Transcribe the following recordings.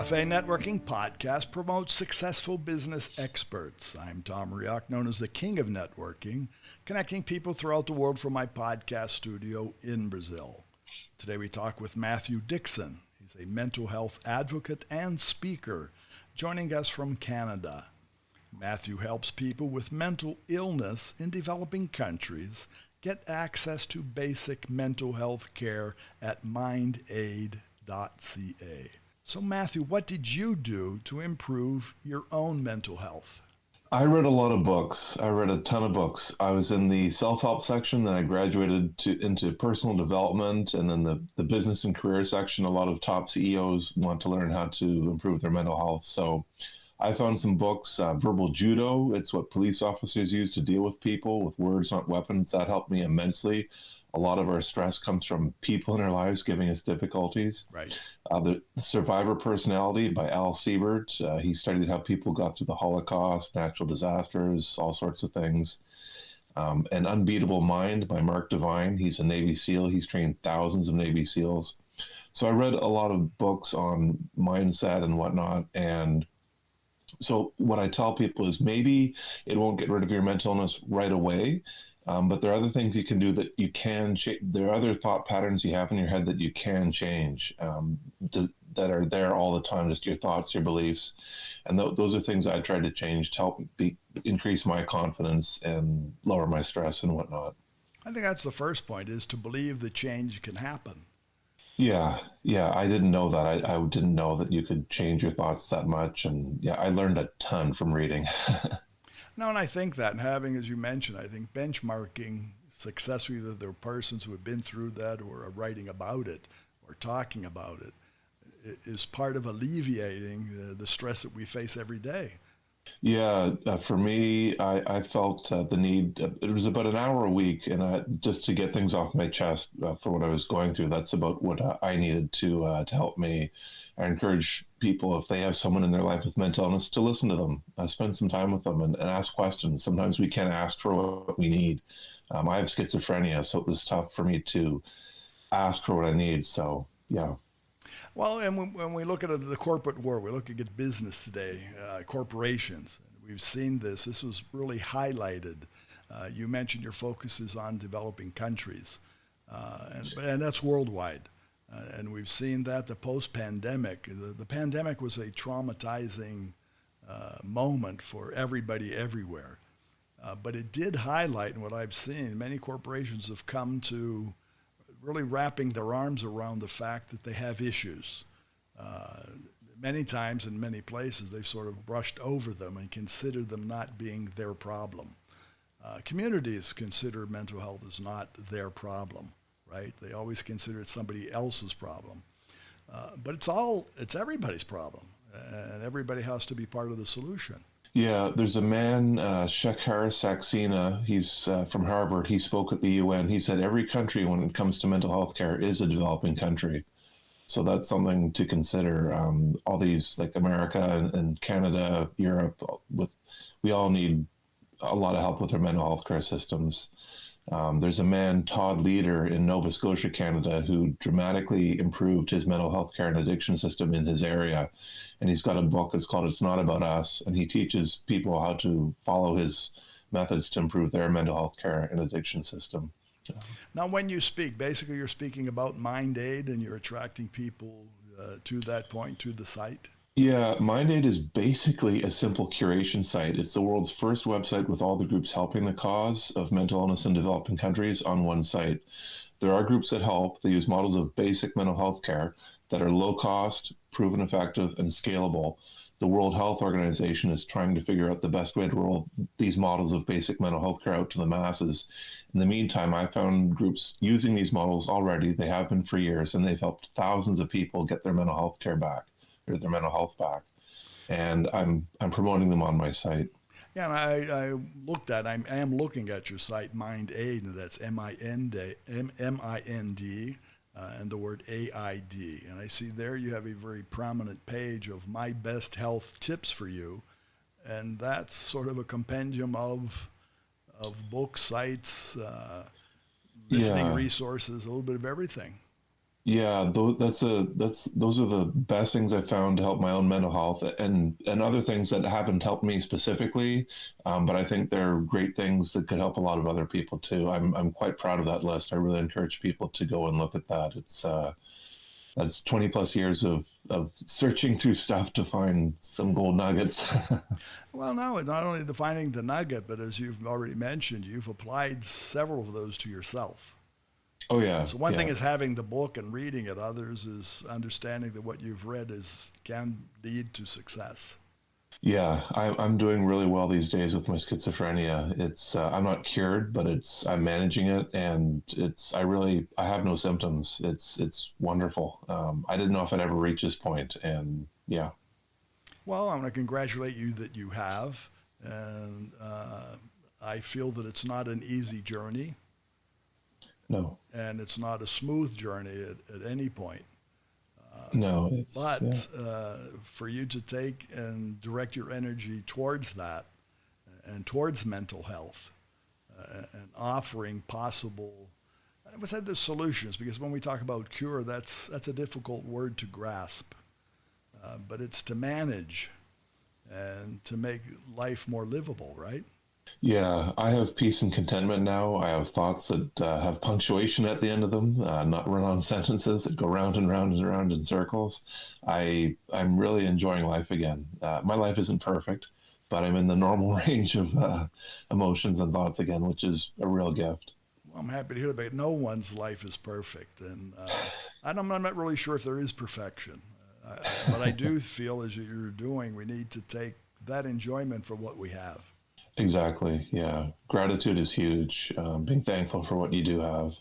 Café and Networking Podcast promotes successful business experts. I'm Tom Reaoch, known as the King of Networking, connecting people throughout the world from my podcast studio in Brazil. Today we talk with Matthew Dickson. He's a mental health advocate and speaker, joining us from Canada. Matthew helps people with mental illness in developing countries get access to basic mental health care at Mindaid.ca. So Matthew, what did you do to improve your own mental health? I read a lot of books. I read a ton of books. I was in the self-help section, then I graduated into personal development, and then the business and career section. A lot of top CEOs want to learn how to improve their mental health. So I found some books, Verbal Judo. It's what police officers use to deal with people with words, not weapons. That helped me immensely. A lot of our stress comes from people in our lives giving us difficulties. Right. The Survivor Personality by Al Siebert. He studied how people got through the Holocaust, natural disasters, all sorts of things. An Unbeatable Mind by Mark Devine. He's a Navy SEAL. He's trained thousands of Navy SEALs. So I read a lot of books on mindset and whatnot. And so what I tell people is maybe it won't get rid of your mental illness right away. But there are other things you can do that you can change. There are other thought patterns you have in your head that you can change, that are there all the time, just your thoughts, your beliefs. And those are things I try to change to help increase my confidence and lower my stress and whatnot. I think that's the first point, is to believe that change can happen. Yeah, I didn't know that. I didn't know that you could change your thoughts that much. And yeah, I learned a ton from reading. No, and I think that, and having, as you mentioned, I think benchmarking success, either there are persons who have been through that or are writing about it or talking about it, is part of alleviating the stress that we face every day. Yeah, for me, I felt the need. It was about an hour a week, and just to get things off my chest for what I was going through. That's about what I needed to help me. I encourage people, if they have someone in their life with mental illness, to listen to them, spend some time with them, and ask questions. Sometimes we can't ask for what we need. I have schizophrenia, so it was tough for me to ask for what I need. So, yeah. Well, and when we look at the corporate world, we look at business today, corporations. We've seen this. This was really highlighted. You mentioned your focus is on developing countries, and that's worldwide. And we've seen that the post-pandemic, the pandemic was a traumatizing moment for everybody everywhere. But it did highlight, and what I've seen, many corporations have come to really wrapping their arms around the fact that they have issues. Many times in many places, they've sort of brushed over them and considered them not being their problem. Communities consider mental health as not their problem, right? They always consider it somebody else's problem. But it's everybody's problem, and everybody has to be part of the solution. Yeah, there's a man, Shekhar Saxena. He's from Harvard. He spoke at the UN. He said every country, when it comes to mental health care, is a developing country. So that's something to consider. All these, like America and Canada, Europe, we all need a lot of help with our mental health care systems. There's a man, Todd Leader, in Nova Scotia, Canada, who dramatically improved his mental health care and addiction system in his area. And he's got a book that's called It's Not About Us. And he teaches people how to follow his methods to improve their mental health care and addiction system. Now, when you speak, basically you're speaking about Mindaid, and you're attracting people to that point, to the site. Yeah, Mindaid is basically a simple curation site. It's the world's first website with all the groups helping the cause of mental illness in developing countries on one site. There are groups that help. They use models of basic mental health care that are low cost, proven effective, and scalable. The World Health Organization is trying to figure out the best way to roll these models of basic mental health care out to the masses. In the meantime, I found groups using these models already. They have been for years, and they've helped thousands of people get their mental health care back, or their mental health back. And I'm promoting them on my site. Yeah, and I am looking at your site, Mindaid, and that's M-I-N-D, and the word A-I-D. And I see there you have a very prominent page of My Best Health Tips for You. And that's sort of a compendium of books, sites, listening resources, a little bit of everything. Yeah, those are the best things I found to help my own mental health, and other things that haven't helped me specifically. But I think they're great things that could help a lot of other people too. I'm quite proud of that list. I really encourage people to go and look at that. It's that's 20 plus years of searching through stuff to find some gold nuggets. Well, no, it's not only defining the nugget, but as you've already mentioned, you've applied several of those to yourself. Oh yeah, So one thing yeah. is having the book and reading it. Others is understanding that what you've read can lead to success. Yeah, I'm doing really well these days with my schizophrenia. It's I'm not cured, but I'm managing it, and I have no symptoms. It's wonderful. I didn't know if I'd ever reach this point, and yeah, Well, I want to congratulate you that you have, and I feel that it's not an easy journey, no, and it's not a smooth journey at any point. no, it's yeah, But for you to take and direct your energy towards that and towards mental health and offering possible, I would say there's solutions because when we talk about cure, that's a difficult word to grasp, but it's to manage and to make life more livable, right? yeah. I have peace and contentment now. I have thoughts that have punctuation at the end of them, not run-on sentences that go round and round and round in circles. I'm really enjoying life again. My life isn't perfect, but I'm in the normal range of emotions and thoughts again, which is a real gift. Well, I'm happy to hear that. But no one's life is perfect, and I'm not really sure if there is perfection. But I do feel, as you're doing, we need to take that enjoyment for what we have. Exactly. Yeah. Gratitude is huge. Being thankful for what you do have.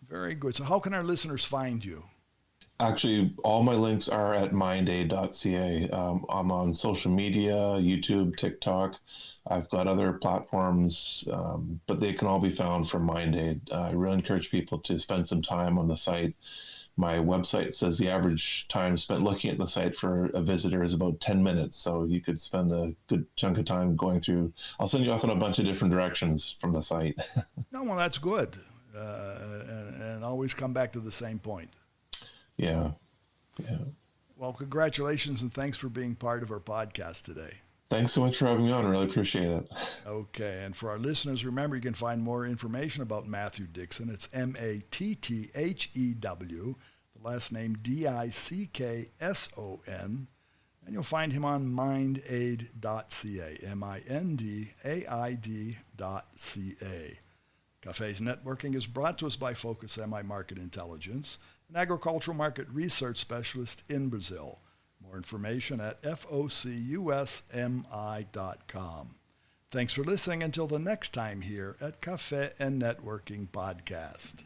Very good. So, how can our listeners find you? Actually, all my links are at Mindaid.ca. I'm on social media, YouTube, TikTok. I've got other platforms, but they can all be found from Mindaid. I really encourage people to spend some time on the site. My website says the average time spent looking at the site for a visitor is about 10 minutes. So you could spend a good chunk of time going through. I'll send you off in a bunch of different directions from the site. No, well, that's good. And always come back to the same point. Yeah. Yeah. Well, congratulations and thanks for being part of our podcast today. Thanks so much for having me on. Really appreciate it. Okay, and for our listeners, remember you can find more information about Matthew Dickson. It's Matthew, the last name Dickson, and you'll find him on Mindaid.ca, Mindaid.ca. Café's Networking is brought to us by Focus MI Market Intelligence, an agricultural market research specialist in Brazil. More information at focusmi.com. Thanks for listening until the next time here at Café and Networking Podcast.